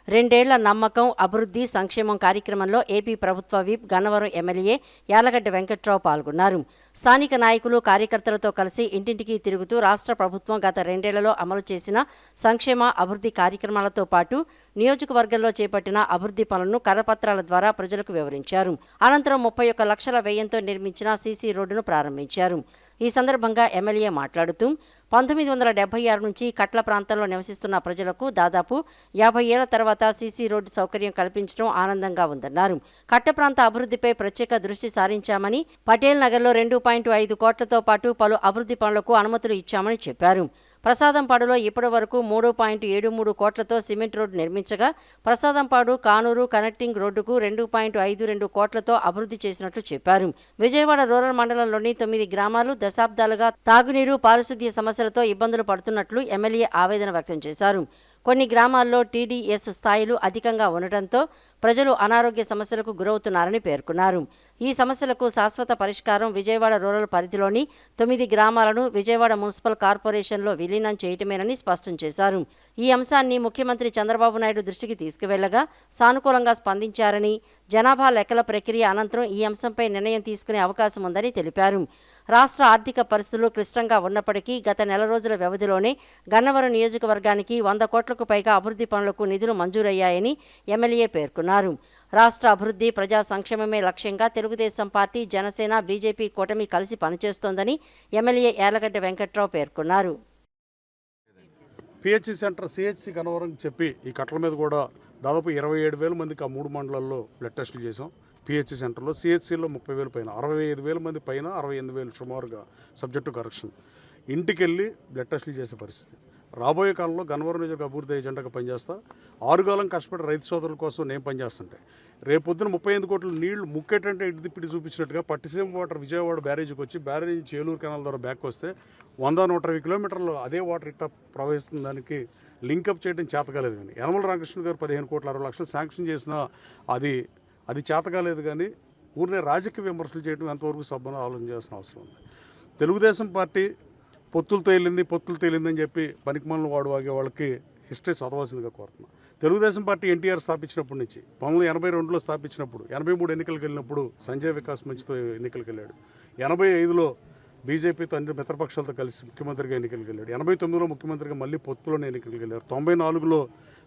S2: 2 ఏళ్ల నమ్మకం, అభివృద్ధి, సంక్షేమం కార్యక్రమంలో ఏపీ ప్రభుత్వ విప్ గన్నవరం ఎమ్మెల్యే యార్లగడ్డ వెంకట్రావు పాల్గొన్నారు. స్థానిక నాయకులు, కార్యకర్తలతో కలిసి ఇంటింటికి తిరుగుతూ రాష్ట్ర ప్రభుత్వం గత 2 ఏళ్లలో అమలు చేసిన సంక్షేమ, అభివృద్ధి కార్యక్రమాలతో పాటు నియోజకవర్గంలో చేపట్టిన అభివృద్ధి పనులను కరపత్రాల ద్వారా ప్రజలకు వివరించారు. అనంతరం 31 లక్షల వ్యయంతో నిర్మించిన సీసీ రోడ్డును ప్రారంభించారు. ఈ సందర్భంగా ఎమ్మెల్యే మాట్లాడుతూ 1976 నుంచి కట్ల ప్రాంతంలో నివసిస్తున్న ప్రజలకు దాదాపు 50 ఏళ్ల తర్వాత సీసీ రోడ్డు సౌకర్యం కల్పించడం ఆనందంగా ఉందన్నారు. కట్ట ప్రాంత అభివృద్ధిపై ప్రత్యేక దృష్టి సారించామని, పటేల్ నగర్లో 2.5 కోట్లతో పాటు పలు అభివృద్ధి పనులకు అనుమతులు ఇచ్చామని చెప్పారు. ప్రసాదంపాడులో ఇప్పటి వరకు 3.73 కోట్లతో సిమెంట్ రోడ్డు నిర్మించగా, ప్రసాదంపాడు కానూరు కనెక్టింగ్ రోడ్డుకు 2.52 కోట్లతో అభివృద్ధి చేసినట్లు చెప్పారు. విజయవాడ రూరల్ మండలంలోని 9 గ్రామాలు దశాబ్దాలుగా తాగునీరు, పారిశుద్ధ్య సమస్యలతో ఇబ్బందులు పడుతున్నట్లు ఎమ్మెల్యే ఆవేదన వ్యక్తం చేశారు. కొన్ని గ్రామాల్లో టీడీఎస్ స్థాయిలు అధికంగా ఉండటంతో ప్రజలు అనారోగ్య సమస్యలకు గురవుతున్నారని పేర్కొన్నారు. ఈ సమస్యలకు శాశ్వత పరిష్కారం విజయవాడ రూరల్ పరిధిలోని 9 గ్రామాలను విజయవాడ మున్సిపల్ కార్పొరేషన్లో విలీనం చేయటమేనని స్పష్టం చేశారు. ఈ అంశాన్ని ముఖ్యమంత్రి చంద్రబాబు నాయుడు దృష్టికి తీసుకువెళ్లగా సానుకూలంగా స్పందించారని, జనాభా లెక్కల ప్రక్రియ అనంతరం ఈ అంశంపై నిర్ణయం తీసుకునే అవకాశం ఉందని తెలిపారు. రాష్ట్ర ఆర్థిక పరిస్థితులు క్లిష్టంగా ఉన్నప్పటికీ గత నెల రోజుల వ్యవధిలోనే గన్నవరం నియోజకవర్గానికి 100 కోట్లకు పైగా అభివృద్ధి పనులకు నిధులు మంజూరయ్యాయని ఎమ్మెల్యే పేర్కొన్నారు. రాష్ట్ర అభివృద్ధి, ప్రజా సంక్షేమమే లక్ష్యంగా తెలుగుదేశం పార్టీ, జనసేన, బీజేపీ కూటమి కలిసి పనిచేస్తోందని ఎమ్మెల్యే యార్లగడ్డ వెంకట్రావు పేర్కొన్నారు.
S7: పిహెచ్సి సెంటర్ సిహెచ్సి గన్నవరం చెప్పి ఈ కట్టల మీద కూడా దాదాపు 27,000 మందికి ఆ 3 మండలాల్లో బ్లడ్ టెస్టులు చేసాం. పిహెచ్సి సెంటర్లో, సిహెచ్సిలో 30,000 పైన, 65,000 మంది పైన, 68,000 సుమారుగా సబ్జెక్టు కరెక్షన్ ఇంటికి వెళ్ళి బ్లడ్ టెస్టులు చేసే పరిస్థితి. రాబోయే కాలంలో గన్నవరం నియోజక అభివృద్ధి ఏజెండాగా పనిచేస్తా. 6 కాలం కష్టపడి రైతు సోదరుల కోసం నేను పనిచేస్తుంటే రేపొద్దున 35 కోట్ల నీళ్లు ముక్కేటంటే ఇటు తిప్పిటి చూపించినట్టుగా పట్టిసీమ వాటర్ విజయవాడ బ్యారేజీకి వచ్చి బ్యారేజీ నుంచి ఏలూరు కెనాల్ ద్వారా బ్యాక్ వస్తే 100-120 కిలోమీటర్లు అదే వాటర్ ఇట్లా ప్రవహిస్తున్న దానికి లింకప్ చేయడం చేతకాలేదు. కానీ యనమల రామకృష్ణ గారు 15,60,00,000 శాంక్షన్ చేసినా అది చేతకాలేదు. కానీ ఊరినే రాజకీయ విమర్శలు చేయడం ఎంతవరకు సభను ఆలోచన చేయాల్సిన అవసరం ఉంది. తెలుగుదేశం పార్టీ పొత్తులు తేలిందని చెప్పి పనికిమాలను వాగే వాళ్ళకి హిస్టరీ చదవాల్సిందిగా కోరుతున్నాం. తెలుగుదేశం పార్టీ ఎన్టీఆర్ స్థాపించినప్పటి నుంచి 1982లో స్థాపించినప్పుడు 83 ఎన్నికలకు వెళ్ళినప్పుడు సంజయ్ వికాస్ మంచితో ఎన్నికలకు వెళ్ళాడు. 85లో బీజేపీతో అన్ని మిత్రపక్షాలతో కలిసి ముఖ్యమంత్రిగా ఎన్నికలకు వెళ్ళాడు. 89లో ముఖ్యమంత్రిగా మళ్ళీ పొత్తులోనే ఎన్నికలకు వెళ్ళారు. 94లో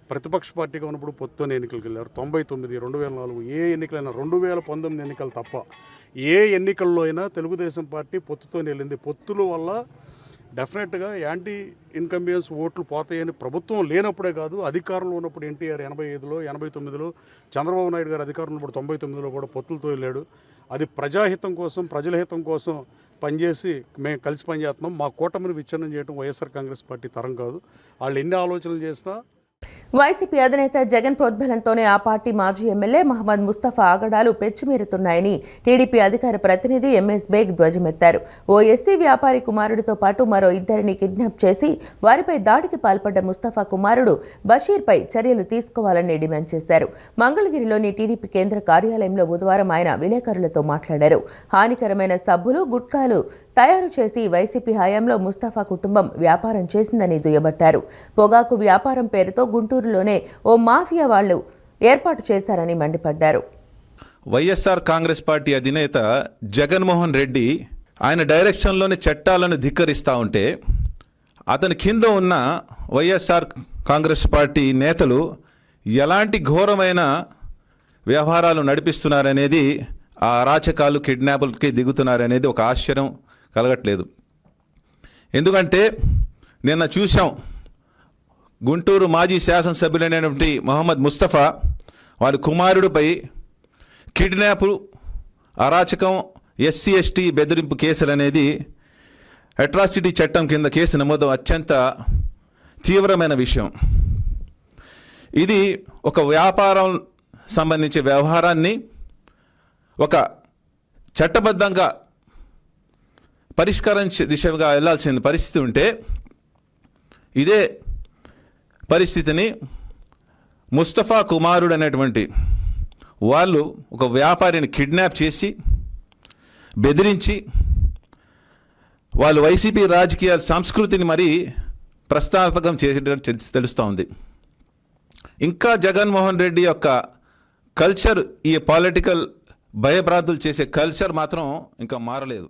S7: ప్రతిపక్ష పార్టీగా ఉన్నప్పుడు పొత్తులోనే ఎన్నికలకు వెళ్ళారు. 99, 2004 ఏ ఎన్నికలైనా, 2019 ఎన్నికలు తప్ప ఏ ఎన్నికల్లో అయినా తెలుగుదేశం పార్టీ పొత్తుతోనే వెళ్ళింది. పొత్తుల వల్ల డెఫినెట్గా యాంటీ ఇన్కంబియన్స్ ఓట్లు పోతాయని ప్రభుత్వం లేనప్పుడే కాదు, అధికారంలో ఉన్నప్పుడు ఎన్టీఆర్ 85లో, 89లో, చంద్రబాబు నాయుడు గారు అధికారంలో ఉన్నప్పుడు 99లో కూడా పొత్తులతో వెళ్ళాడు. అది ప్రజాహితం కోసం, ప్రజల హితం కోసం పనిచేసి మేము కలిసి పనిచేస్తున్నాం. మా కూటమిని విచ్ఛిన్నం చేయడం వైఎస్ఆర్ కాంగ్రెస్ పార్టీ తరం కాదు. వాళ్ళు ఎన్ని ఆలోచనలు చేసినా
S1: వైసీపీ అధినేత జగన్ ప్రోద్బలంతోనే ఆ పార్టీ మాజీ ఎమ్మెల్యే మహమ్మద్ ముస్తఫా ఆగడాలు పెచ్చుమీరుతున్నాయని టీడీపీ అధికార ప్రతినిధి ఎంఎస్ బేగ్ ధ్వజమెత్తారు. ఓ ఎస్సీ వ్యాపారి కుమారుడితో పాటు మరో 2 కిడ్నాప్ చేసి వారిపై దాడికి పాల్పడ్డ ముస్తఫా కుమారుడు బషీర్పై చర్యలు తీసుకోవాలని డిమాండ్ చేశారు. మంగళగిరిలోని టీడీపీ కేంద్ర కార్యాలయంలో బుధవారం ఆయన విలేకరులతో మాట్లాడారు. హానికరమైన సబ్బులు, గుట్కాలు తయారు చేసి వైసీపీ హయాంలో ముస్తఫా కుటుంబం వ్యాపారం చేసిందని దుయ్యబట్టారు. పొగాకు వ్యాపారం పేరుతో గుంటూరులోనే ఓ మాఫియా వాళ్లు ఏర్పాటు చేశారని మండిపడ్డారు.
S8: వైఎస్ఆర్ కాంగ్రెస్ పార్టీ అధినేత జగన్మోహన్ రెడ్డి ఆయన డైరెక్షన్లోని చట్టాలను ధిక్కరిస్తూ ఉంటే అతని కింద ఉన్న వైఎస్ఆర్ కాంగ్రెస్ పార్టీ నేతలు ఎలాంటి ఘోరమైన వ్యవహారాలు నడిపిస్తున్నారనేది, ఆ అరాచకాలు, కిడ్నాపులకి దిగుతున్నారనేది ఒక ఆశ్చర్యం కలగట్లేదు. ఎందుకంటే నిన్న చూసాం, గుంటూరు మాజీ శాసనసభ్యులైనటువంటి మహమ్మద్ ముస్తఫా వారి కుమారుడిపై కిడ్నాపు, అరాచకం ఎస్సీ ఎస్టీ బెదిరింపు కేసులు అనేది అట్రాసిటీ చట్టం కింద కేసు నమోదు అత్యంత తీవ్రమైన విషయం. ఇది ఒక వ్యాపారం సంబంధించే వ్యవహారాన్ని ఒక చట్టబద్ధంగా పరిష్కరించే దిశగా వెళ్ళాల్సిన పరిస్థితి ఉంటే ఇదే పరిస్థితిని ముస్తఫా కుమారుడు అనేటువంటి వాళ్ళు ఒక వ్యాపారిని కిడ్నాప్ చేసి బెదిరించి వాళ్ళు వైసీపీ రాజకీయ సంస్కృతిని మరీ ప్రస్తావకం చేసేటట్టు తెలుస్తూ ఉంది. ఇంకా జగన్మోహన్ రెడ్డి యొక్క కల్చర్, ఈ పొలిటికల్ భయభ్రాంతులు చేసే కల్చర్ మాత్రం ఇంకా మారలేదు.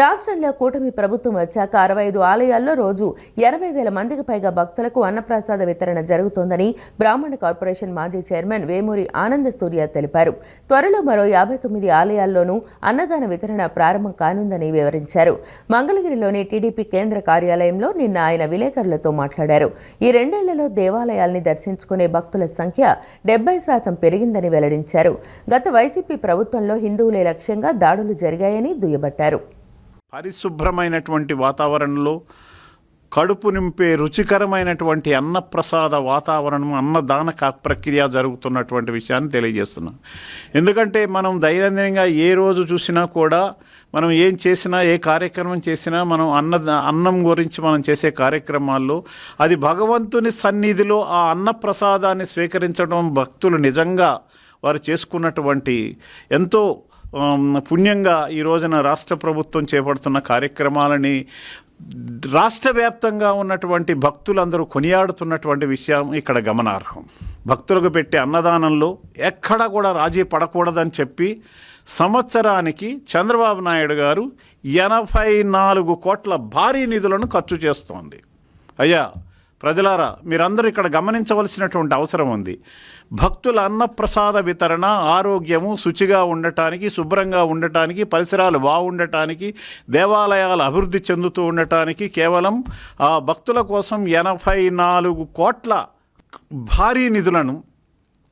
S1: రాష్ట్రంలో కూటమి ప్రభుత్వం వచ్చాక 65 ఆలయాల్లో రోజు 80,000 మందికి పైగా భక్తులకు అన్నప్రసాద వితరణ జరుగుతోందని బ్రాహ్మణ కార్పొరేషన్ మాజీ చైర్మన్ వేమూరి ఆనంద సూర్య తెలిపారు. త్వరలో మరో 59 ఆలయాల్లోనూ అన్నదాన వితరణ ప్రారంభం కానుందని వివరించారు. మంగళగిరిలోని టీడీపీ కేంద్ర కార్యాలయంలో నిన్న ఆయన విలేకరులతో మాట్లాడారు. ఈ 2 ఏళ్లలో దేవాలయాల్ని దర్శించుకునే భక్తుల సంఖ్య 70% పెరిగిందని వెల్లడించారు. గత వైసీపీ ప్రభుత్వంలో హిందువులే లక్ష్యంగా దాడులు జరిగాయని దుయ్యబట్టారు.
S9: పరిశుభ్రమైనటువంటి వాతావరణంలో కడుపు నింపే రుచికరమైనటువంటి అన్నప్రసాద వాతావరణం, అన్నదాన ప్రక్రియ జరుగుతున్నటువంటి విషయాన్ని తెలియజేస్తున్నాం. ఎందుకంటే మనం దైనందినంగా ఏ రోజు చూసినా కూడా మనం ఏం చేసినా, ఏ కార్యక్రమం చేసినా మనం అన్నం గురించి మనం చేసే కార్యక్రమాల్లో అది భగవంతుని సన్నిధిలో ఆ అన్నప్రసాదాన్ని స్వీకరించడం భక్తులు నిజంగా వారు చేసుకున్నటువంటి ఎంతో పుణ్యంగా ఈ రోజున రాష్ట్ర ప్రభుత్వం చేపడుతున్న కార్యక్రమాలని రాష్ట్ర వ్యాప్తంగా ఉన్నటువంటి భక్తులందరూ కొనియాడుతున్నటువంటి విషయం ఇక్కడ గమనార్హం. భక్తులకు పెట్టే అన్నదానంలో ఎక్కడ కూడా రాజీ పడకూడదని చెప్పి సంవత్సరానికి చంద్రబాబు నాయుడు గారు 84 కోట్ల భారీ నిధులను ఖర్చు చేస్తోంది. అయ్యా ప్రజలారా, మీరందరూ ఇక్కడ గమనించవలసినటువంటి అవసరం ఉంది. భక్తుల అన్నప్రసాద వితరణ ఆరోగ్యము శుచిగా ఉండటానికి, శుభ్రంగా ఉండటానికి, పరిసరాలు బాగుండటానికి, దేవాలయాలు అభివృద్ధి చెందుతూ ఉండటానికి కేవలం ఆ భక్తుల కోసం 84 కోట్ల భారీ నిధులను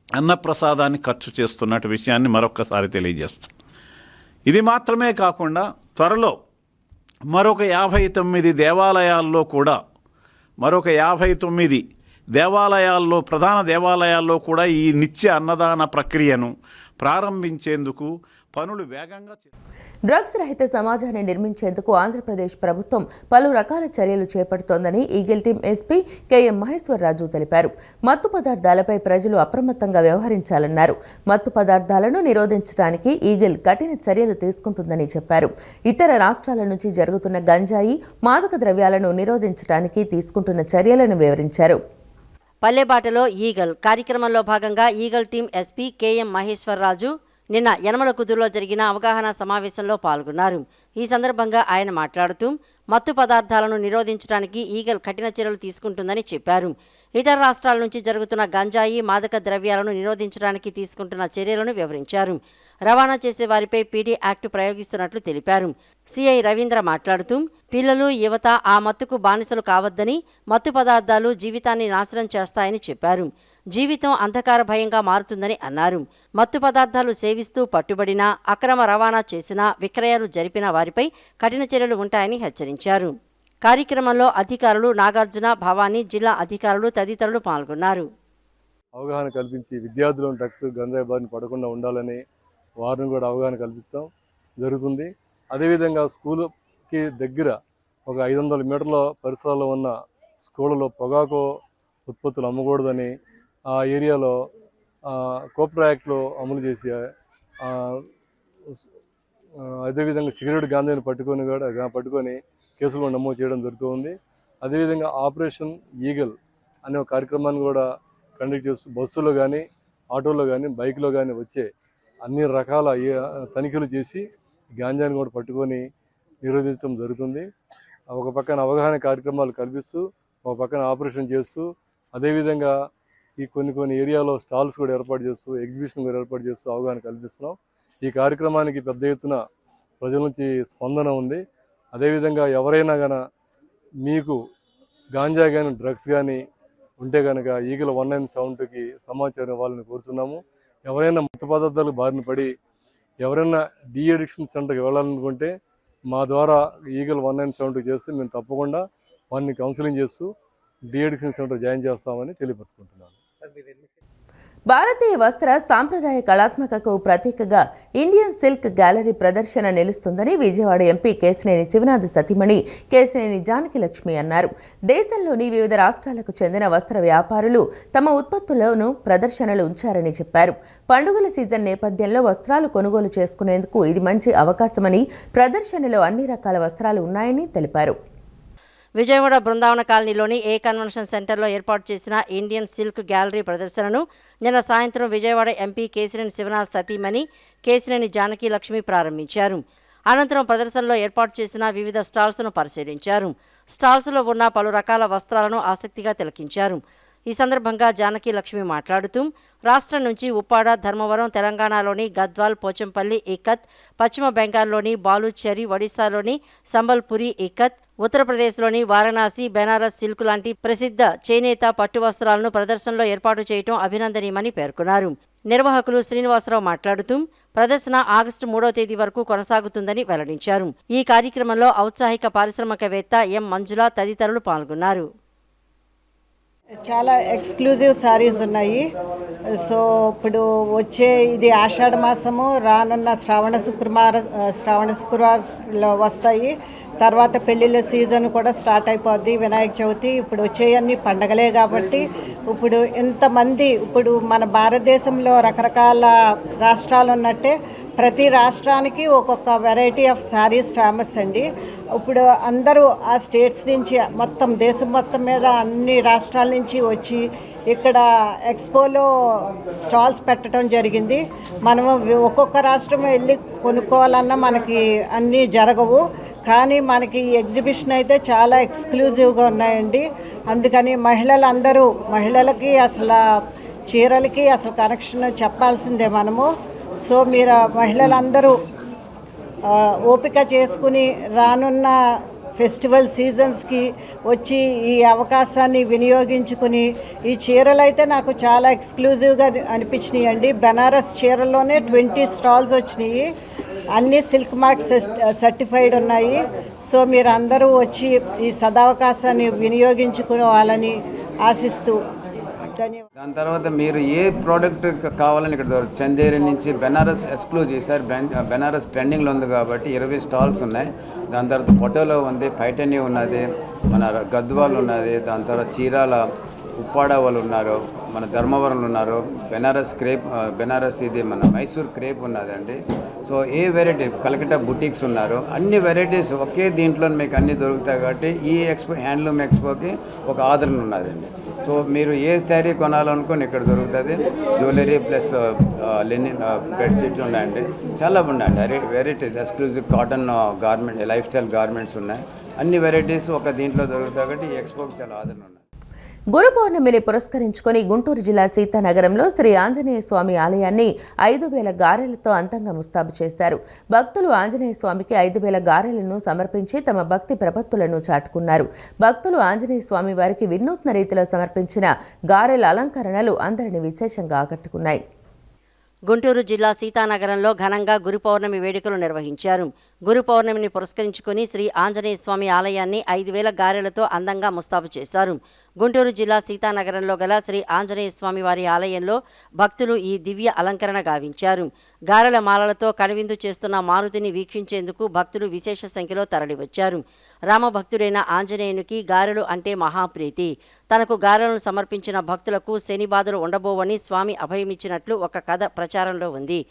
S9: అన్నప్రసాదాన్ని ఖర్చు చేస్తున్నట్టు విషయాన్ని మరొక్కసారి తెలియజేస్తాం. ఇది మాత్రమే కాకుండా త్వరలో మరొక 59 దేవాలయాల్లో కూడా మరొక 59 దేవాలయాల్లో, ప్రధాన దేవాలయాల్లో కూడా ఈ నిత్య అన్నదాన ప్రక్రియను ప్రారంభించేందుకు పనులు వేగంగా.
S1: డ్రగ్స్ రహిత సమాజాన్ని నిర్మించేందుకు ఆంధ్రప్రదేశ్ ప్రభుత్వం పలు రకాల చర్యలు చేపడుతోందని eagle team SP KM Maheswararaju తెలిపారు. మత్తు పదార్థాలపై ప్రజలు అప్రమత్తంగా వ్యవహరించాలన్నారు. మత్తు పదార్థాలను నిరోధించడానికి ఈగిల్ కఠిన చర్యలు తీసుకుంటుందని చెప్పారు. ఇతర రాష్ట్రాల నుంచి జరుగుతున్న గంజాయి, మాదక ద్రవ్యాలను నిరోధించడానికి తీసుకుంటున్న చర్యలను వివరించారు.
S2: పల్లెబాటలో ఈగల్ కార్యక్రమంలో భాగంగా eagle team SP KM Maheshwara Raju నిన్న యనమలకుదురులో జరిగిన అవగాహన సమావేశంలో పాల్గొన్నారు. ఈ సందర్భంగా ఆయన మాట్లాడుతూ మత్తు పదార్థాలను నిరోధించడానికి ఈగల్ కఠిన చర్యలు తీసుకుంటుందని చెప్పారు. ఇతర రాష్ట్రాల నుంచి జరుగుతున్న గంజాయి, మాదక ద్రవ్యాలను నిరోధించడానికి తీసుకుంటున్న చర్యలను వివరించారు. రవాణా చేసే వారిపై పీడీ యాక్ట్ ప్రయోగిస్తున్నట్లు తెలిపారు. సిఐ రవీంద్ర మాట్లాడుతూ పిల్లలు, యువత ఆ మత్తుకు బానిసలు కావద్దని, మత్తు పదార్థాలు జీవితాన్ని నాశనం చేస్తాయని చెప్పారు. జీవితం అంధకార భయంగా మారుతుందని అన్నారు. మత్తు పదార్థాలు సేవిస్తూ పట్టుబడినా, అక్రమ రవాణా చేసినా, విక్రయాలు జరిపిన వారిపై కఠిన చర్యలు ఉంటాయని హెచ్చరించారు. కార్యక్రమంలో అధికారులు నాగార్జున, భవానీ, జిల్లా అధికారులు తదితరులు పాల్గొన్నారు.
S10: అవగాహన కల్పించి విద్యార్థులను డ్రగ్స్, గంజాయి బారిన పడకుండా ఉండాలని వారిని కూడా అవగాహన కల్పిస్తాం జరుగుతుంది. అదేవిధంగా స్కూలుకి దగ్గర ఒక 500 మీటర్ల పరిసరాల్లో ఉన్న స్కూళ్ళలో పొగాకు ఉత్పత్తులు అమ్మకూడదని, ఆ ఏరియాలో కోప్రా యాక్ట్లో అమలు చేసి, అదేవిధంగా సిగరెట్ గాంజాయిని పట్టుకొని కేసులు నమోదు చేయడం జరుగుతుంది. అదేవిధంగా ఆపరేషన్ ఈగల్ అనే ఒక కార్యక్రమాన్ని కూడా కండక్ట్ చేస్తూ బస్సులో కానీ, ఆటోలో కానీ, బైక్లో కానీ వచ్చే అన్ని రకాల తనిఖీలు చేసి గాంజాని కూడా పట్టుకొని నిరోధించడం జరుగుతుంది. ఒక పక్కన అవగాహన కార్యక్రమాలు కల్పిస్తూ, ఒక పక్కన ఆపరేషన్ చేస్తూ, అదేవిధంగా ఈ కొన్ని ఏరియాలో స్టాల్స్ కూడా ఏర్పాటు చేస్తూ, ఎగ్జిబిషన్ కూడా ఏర్పాటు చేస్తూ అవగాహన కల్పిస్తున్నాం. ఈ కార్యక్రమానికి పెద్ద ఎత్తున ప్రజల నుంచి స్పందన ఉంది. అదేవిధంగా ఎవరైనా కనుక మీకు గాంజా కానీ, డ్రగ్స్ కానీ ఉంటే కనుక ఈగల 1972కి సమాచారం ఇవ్వాలని కోరుతున్నాము. ఎవరైనా మత్తు పదార్థాలకు బారిన పడి ఎవరైనా డీ అడిక్షన్ సెంటర్కి వెళ్ళాలనుకుంటే మా ద్వారా ఈగల్ 1972 చేస్తే మేము తప్పకుండా వారిని కౌన్సిలింగ్ చేస్తూ డీ అడిక్షన్ సెంటర్ జాయిన్ చేస్తామని తెలియపరుచుకుంటున్నాను.
S1: భారతీయ వస్త్ర సాంప్రదాయ కళాత్మకకు ప్రతీకగా ఇండియన్ సిల్క్ గ్యాలరీ ప్రదర్శన నిలుస్తుందని విజయవాడ ఎంపీ కేశినేని శివనాథ్ సతీమణి కేశినేని జానకి లక్ష్మి అన్నారు. దేశంలోని వివిధ రాష్ట్రాలకు చెందిన వస్త్ర వ్యాపారులు తమ ఉత్పత్తులను ప్రదర్శనలు ఉంచారని చెప్పారు. పండుగల సీజన్ నేపథ్యంలో వస్త్రాలు కొనుగోలు చేసుకునేందుకు ఇది మంచి అవకాశమని, ప్రదర్శనలో అన్ని రకాల వస్త్రాలు ఉన్నాయని తెలిపారు.
S2: విజయవాడ బృందావన కాలనీలోని ఏ కన్వెన్షన్ సెంటర్లో ఏర్పాటు చేసిన ఇండియన్ సిల్క్ గ్యాలరీ ప్రదర్శనను నిన్న సాయంత్రం విజయవాడ ఎంపీ కేశినేని శివనాథ్ సతీమణి కేశినేని జానకి లక్ష్మి ప్రారంభించారు. అనంతరం ప్రదర్శనలో ఏర్పాటు చేసిన వివిధ స్టాల్స్ను పరిశీలించారు. స్టాల్స్లో ఉన్న పలు రకాల వస్త్రాలను ఆసక్తిగా తిలకించారు. ఈ సందర్భంగా జానకి లక్ష్మి మాట్లాడుతూ రాష్ట్రం నుంచి ఉప్పాడ, ధర్మవరం, తెలంగాణలోని గద్వాల్, పోచంపల్లి ఇక్కత్, పశ్చిమ బెంగాల్లోని బాలుచెరి, ఒడిశాలోని సంబల్పురి ఇక్కత్, ఉత్తరప్రదేశ్లోని వారణాసి, బెనారస్ సిల్క్ లాంటి ప్రసిద్ధ చేనేత పట్టు వస్త్రాలను ప్రదర్శనలో ఏర్పాటు చేయడం అభినందనీయమని పేర్కొన్నారు. నిర్వాహకులు శ్రీనివాసరావు మాట్లాడుతూ ప్రదర్శన ఆగస్టు 3వ తేదీ వరకు కొనసాగుతుందని వెల్లడించారు. ఈ కార్యక్రమంలో ఔత్సాహిక పారిశ్రామికవేత్త ఎం మంజుల తదితరులు పాల్గొన్నారు.
S11: చాలా ఎక్స్క్లూజివ్ సారీస్ ఉన్నాయి. సో ఇప్పుడు వచ్చే ఇది ఆషాఢ మాసము, రానున్న శ్రావణ శుక్రవారంలో వస్తాయి. తర్వాత పెళ్ళిళ్ళ సీజన్ కూడా స్టార్ట్ అయిపోద్ది, వినాయక చవితి. ఇప్పుడు వచ్చేయన్నీ పండగలే కాబట్టి ఇప్పుడు ఇంతమంది, ఇప్పుడు మన భారతదేశంలో రకరకాల రాష్ట్రాలు ఉన్నట్టే ప్రతి రాష్ట్రానికి ఒక్కొక్క వెరైటీ ఆఫ్ శారీస్ ఫేమస్ అండి. ఇప్పుడు అందరూ ఆ స్టేట్స్ నుంచి మొత్తం దేశం మొత్తం మీద అన్ని రాష్ట్రాల నుంచి వచ్చి ఇక్కడ ఎక్స్పోలో స్టాల్స్ పెట్టడం జరిగింది. మనము ఒక్కొక్క రాష్ట్రం వెళ్ళి కొనుక్కోవాలన్నా మనకి అన్నీ జరగవు, కానీ మనకి ఈ ఎగ్జిబిషన్ అయితే చాలా ఎక్స్క్లూజివ్గా ఉన్నాయండి. అందుకని మహిళలకి అసలు చీరలకి అసలు కనెక్షన్ చెప్పాల్సిందే మనము. సో మీరు మహిళలందరూ ఓపిక చేసుకుని రానున్న ఫెస్టివల్ సీజన్స్కి వచ్చి ఈ అవకాశాన్ని వినియోగించుకుని, ఈ చీరలు అయితే నాకు చాలా ఎక్స్క్లూజివ్గా అనిపించినాయి అండి. బెనారస్ చీరల్లోనే 20 స్టాల్స్ వచ్చినాయి, అన్నీ సిల్క్ మార్క్ సర్టిఫైడ్ ఉన్నాయి. సో మీరు అందరూ వచ్చి ఈ సదవకాశాన్ని వినియోగించుకోవాలని ఆశిస్తూ ధన్యవాదాలు.
S12: దాని తర్వాత మీరు ఏ ప్రోడక్ట్ కావాలని ఇక్కడ దొరుకుతుంది. చందేరి నుంచి బెనారస్ ఎక్స్క్లూజివ్ సార్, బెనారస్ ట్రెండింగ్లో ఉంది కాబట్టి 20 స్టాల్స్ ఉన్నాయి. దాని తర్వాత పొటోలో ఉంది, పైటనీ ఉన్నది, మన గద్వాల్ ఉన్నది, దాని తర్వాత చీరాల ఉప్పాడ వాళ్ళు ఉన్నారు, మన ధర్మవరంలో ఉన్నారు, బెనారస్ ఇది మన మైసూర్ క్రేప్ ఉన్నదండి. సో ఏ వెరైటీ కలకట్టా బుటీక్స్ ఉన్నారు, అన్ని వెరైటీస్ ఒకే దీంట్లో మీకు అన్నీ దొరుకుతాయి. కాబట్టి ఈ ఎక్స్పో హ్యాండ్లూమ్ ఎక్స్పోకి ఒక ఆదరణ ఉన్నదండి. సో మీరు ఏ శారీ కొనాలనుకుని ఇక్కడ దొరుకుతుంది. జ్యువెలరీ ప్లస్ లెనిన్ బెడ్షీట్లు ఉన్నాయండి, చాలా ఉన్నాయండి. Varieties exclusive cotton garment, life style garments ఉన్నాయి. అన్ని వెరైటీస్ ఒక దీంట్లో దొరుకుతాయి కాబట్టి ఈ ఎక్స్పోకి చాలా ఆదరణ ఉన్నాయి.
S1: గురు పౌర్ణమిని పురస్కరించుకొని గుంటూరు జిల్లా సీతానగరంలో శ్రీ ఆంజనేయ స్వామి ఆలయాన్ని 5,000 గారెలతో అందంగా ముస్తాబు చేశారు. భక్తులు ఆంజనేయ స్వామికి 5,000 గారెలను సమర్పించి తమ భక్తి ప్రపత్తులను చాటుకున్నారు. భక్తులు ఆంజనేయ స్వామి వారికి వినూత్న రీతిలో సమర్పించిన గారెల అలంకరణలు అందరినీ విశేషంగా ఆకట్టుకున్నాయి.
S2: గుంటూరు జిల్లా సీతానగరంలో ఘనంగా గురు పౌర్ణమి వేడుకలు నిర్వహించారు. గురు పౌర్ణమిని పురస్కరించుకుని శ్రీ ఆంజనేయ స్వామి ఆలయాన్ని 5,000 గారెలతో అందంగా ముస్తాబు చేశారు. గుంటూరు జిల్లా సీతానగరంలో గల శ్రీ ఆంజనేయ స్వామి వారి ఆలయంలో భక్తులు ఈ దివ్య అలంకరణ గావించారు. గారెల మాలలతో కనువిందు చేస్తున్న మారుతిని వీక్షించేందుకు భక్తులు విశేష సంఖ్యలో తరలివచ్చారు. రామభక్తుడైన ఆంజనేయునికి గారెలు అంటే మహాప్రీతి. తనకు గారెలను సమర్పించిన భక్తులకు శని బాధలు ఉండబోవని స్వామి అభయమిచ్చినట్లు ఒక కథ ప్రచారంలో ఉంది.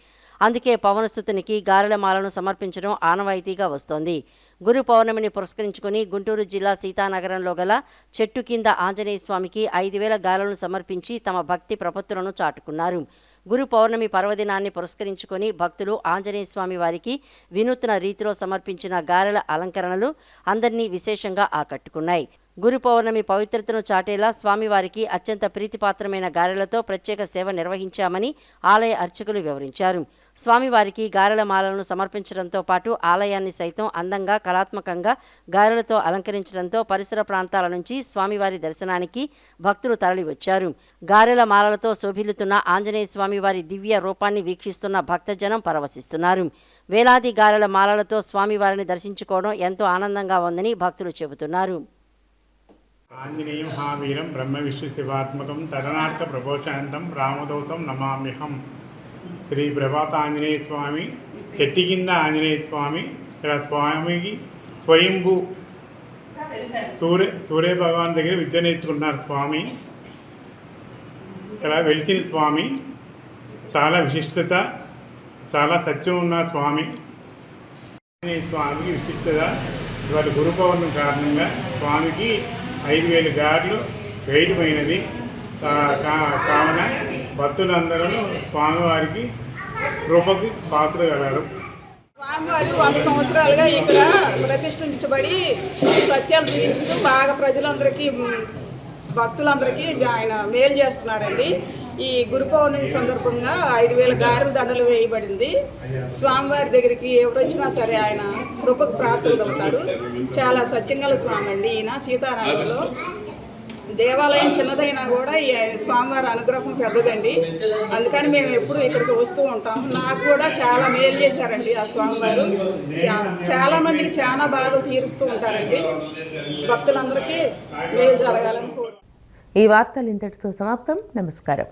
S2: అందుకే పవనసుతునికి గారెల మాలను సమర్పించడం ఆనవాయితీగా వస్తోంది. గురు పౌర్ణమిని పురస్కరించుకుని గుంటూరు జిల్లా సీతానగరంలో గల చెట్టు కింద ఆంజనేయ స్వామికి 5,000 గారెలను సమర్పించి తమ భక్తి ప్రపత్తులను చాటుకున్నారు. గురు పౌర్ణమి పర్వదినాన్ని పురస్కరించుకొని భక్తులు ఆంజనేయ స్వామి వారికి వినూత్న రీతిలో సమర్పించిన గారెల అలంకరణలు అందరినీ విశేషంగా ఆకట్టుకున్నాయి. గురు పౌర్ణమి పవిత్రతను చాటేలా స్వామివారికి అత్యంత ప్రీతిపాత్రమైన గారెలతో ప్రత్యేక సేవ నిర్వహించామని ఆలయ అర్చకులు వివరించారు. స్వామివారికి గారెల మాలలను సమర్పించడంతో పాటు ఆలయాన్ని సైతం అందంగా కళాత్మకంగా గారెలతో అలంకరించడంతో పరిసర ప్రాంతాల నుంచి స్వామివారి దర్శనానికి భక్తులు తరలివచ్చారు. గారెల మాలలతో శోభిల్లుతున్న ఆంజనేయ స్వామివారి దివ్య రూపాన్ని వీక్షిస్తున్న భక్తజనం పరవశిస్తున్నారు. వేలాది గారెల మాలలతో స్వామివారిని దర్శించుకోవడం ఎంతో ఆనందంగా ఉందని భక్తులు చెబుతున్నారు.
S13: ఆంజనేయం మహావీరం బ్రహ్మ విష్ణు శివాత్మకం తదనార్క ప్రభోశాంతం రామదూతం నమామ్యహం. శ్రీ ప్రభాత ఆంజనేయ స్వామి చెట్టు కింద ఆంజనేయ స్వామి. ఇక్కడ స్వామికి స్వయంభూ సూర్య భగవాన్ దగ్గర విద్య నేర్చుకుంటున్నారు స్వామి. ఇక్కడ వెలిసిన స్వామి చాలా విశిష్టత, చాలా సత్యం ఉన్న స్వామి. ఆంజనేయ స్వామికి విశిష్టత ఇవాళ గురు పౌర్ణమి కారణంగా స్వామికి 5,000 గారెలు వేయటమైనది. కావున భక్తులందరూ స్వామివారికి కృపకి పాత్రగలరు.
S14: స్వామివారి 100 సంవత్సరాలుగా ఇక్కడ ప్రతిష్ఠించబడి సత్యాలు చూపించుతూ బాగా ప్రజలందరికీ భక్తులందరికీ ఆయన మేలు చేస్తున్నారండి. ఈ గురు పౌర్ణమి సందర్భంగా 5,000 గారెల దండలు వేయబడింది. స్వామివారి దగ్గరికి ఎవరు వచ్చినా సరే ఆయన కృపకు ప్రాప్తులు అవుతారు. చాలా సత్యంగల స్వామి అండి. ఈయన సీతారాములో దేవాలయం చిన్నదైనా కూడా ఈ స్వామివారి అనుగ్రహం పెద్దదండి. అందుకని మేము ఎప్పుడు ఇక్కడికి వస్తూ ఉంటాం. నాకు కూడా చాలా మేలు చేశారండి ఆ స్వామివారు. చాలా మందికి చాలా బాధలు తీరుస్తూ ఉంటారండి. భక్తులందరికీ మేలు జరగాలని కోరు.
S1: ఈ వార్తలు ఇంతటితో సమాప్తం. నమస్కారం.